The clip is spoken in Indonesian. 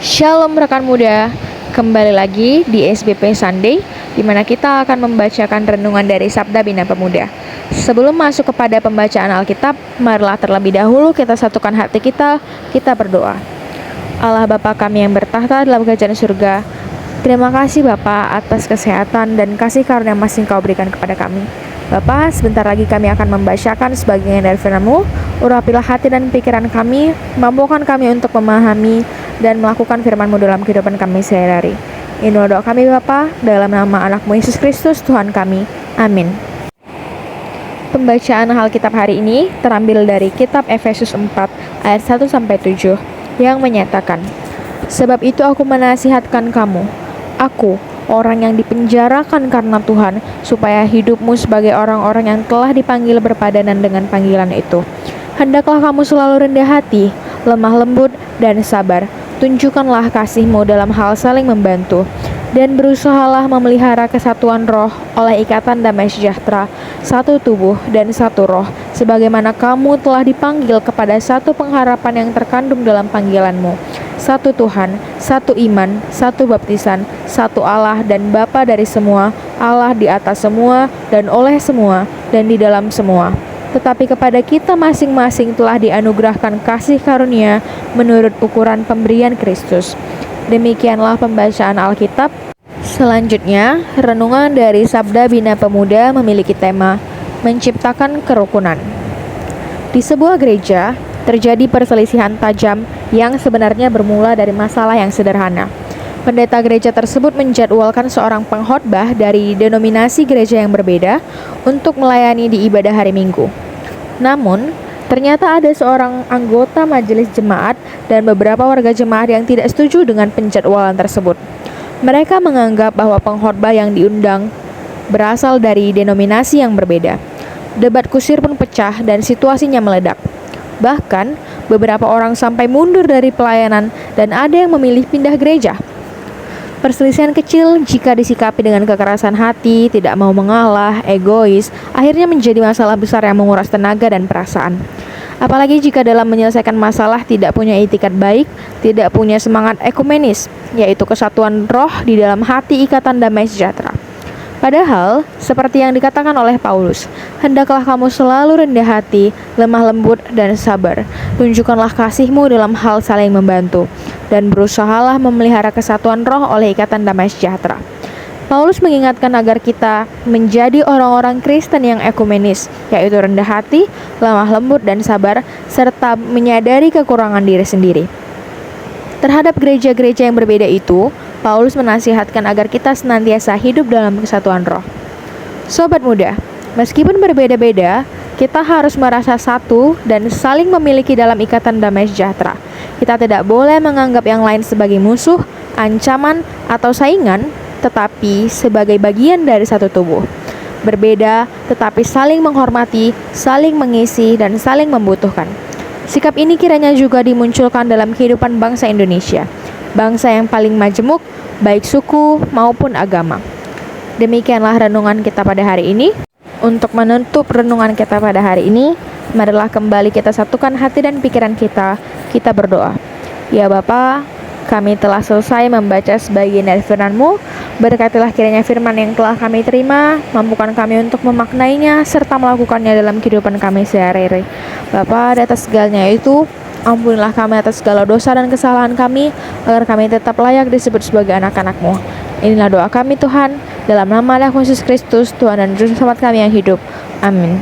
Shalom rekan muda, kembali lagi di SBP Sunday, di mana kita akan membacakan renungan dari Sabda Bina Pemuda. Sebelum masuk kepada pembacaan Alkitab, marilah terlebih dahulu kita satukan hati kita berdoa. Allah Bapa kami yang bertahta dalam kerajaan surga, terima kasih Bapa atas kesehatan dan kasih karunia masih Engkau berikan kepada kami. Bapa, sebentar lagi kami akan membacakan sebagian dari firman-Mu. Urapilah hati dan pikiran kami, mampukan kami untuk memahami dan melakukan firman-Mu dalam kehidupan kami sehari-hari. Ini doa kami Bapa, dalam nama anak-Mu Yesus Kristus Tuhan kami. Amin. Pembacaan Alkitab hari ini terambil dari kitab Efesus 4 ayat 1-7 yang menyatakan, "Sebab itu aku menasihatkan kamu, aku, orang yang dipenjarakan karena Tuhan, supaya hidupmu sebagai orang-orang yang telah dipanggil berpadanan dengan panggilan itu. Hendaklah kamu selalu rendah hati, lemah lembut, dan sabar. Tunjukkanlah kasihmu dalam hal saling membantu, dan berusahalah memelihara kesatuan roh oleh ikatan damai sejahtera, satu tubuh dan satu roh, sebagaimana kamu telah dipanggil kepada satu pengharapan yang terkandung dalam panggilanmu. Satu Tuhan, satu iman, satu baptisan, satu Allah dan Bapa dari semua, Allah di atas semua dan oleh semua dan di dalam semua. Tetapi kepada kita masing-masing telah dianugerahkan kasih karunia menurut ukuran pemberian Kristus." Demikianlah pembacaan Alkitab. Selanjutnya, renungan dari Sabda Bina Pemuda memiliki tema menciptakan kerukunan. Di sebuah gereja, terjadi perselisihan tajam yang sebenarnya bermula dari masalah yang sederhana. Pendeta gereja tersebut menjadwalkan seorang pengkhotbah dari denominasi gereja yang berbeda untuk melayani di ibadah hari Minggu. Namun, ternyata ada seorang anggota majelis jemaat dan beberapa warga jemaat yang tidak setuju dengan penjadwalan tersebut. Mereka menganggap bahwa pengkhotbah yang diundang berasal dari denominasi yang berbeda. Debat kusir pun pecah dan situasinya meledak. Bahkan, beberapa orang sampai mundur dari pelayanan dan ada yang memilih pindah gereja. Perselisihan kecil jika disikapi dengan kekerasan hati, tidak mau mengalah, egois, akhirnya menjadi masalah besar yang menguras tenaga dan perasaan. Apalagi jika dalam menyelesaikan masalah tidak punya itikat baik, tidak punya semangat ekumenis, yaitu kesatuan roh di dalam hati ikatan damai sejahtera. Padahal, seperti yang dikatakan oleh Paulus, hendaklah kamu selalu rendah hati, lemah lembut, dan sabar. Tunjukkanlah kasihmu dalam hal saling membantu, dan berusahalah memelihara kesatuan roh oleh ikatan damai sejahtera. Paulus mengingatkan agar kita menjadi orang-orang Kristen yang ekumenis, yaitu rendah hati, lemah lembut, dan sabar, serta menyadari kekurangan diri sendiri. Terhadap gereja-gereja yang berbeda itu, Paulus menasihatkan agar kita senantiasa hidup dalam kesatuan roh. Sobat muda, meskipun berbeda-beda, kita harus merasa satu dan saling memiliki dalam ikatan damai sejahtera. Kita tidak boleh menganggap yang lain sebagai musuh, ancaman, atau saingan, tetapi sebagai bagian dari satu tubuh. Berbeda, tetapi saling menghormati, saling mengisi, dan saling membutuhkan. Sikap ini kiranya juga dimunculkan dalam kehidupan bangsa Indonesia, bangsa yang paling majemuk, baik suku maupun agama. Demikianlah renungan kita pada hari ini. Untuk menutup renungan kita pada hari ini, marilah kembali kita satukan hati dan pikiran kita berdoa. Ya Bapa, kami telah selesai membaca sebagian dari firman-Mu. Berkatilah kiranya firman yang telah kami terima, mampukan kami untuk memaknainya serta melakukannya dalam kehidupan kami sehari-hari. Bapa, di atas segalanya itu, ampunilah kami atas segala dosa dan kesalahan kami, agar kami tetap layak disebut sebagai anak-anak-Mu. Inilah doa kami Tuhan, dalam nama Yesus Kristus, Tuhan dan Juru Selamat kami yang hidup. Amin.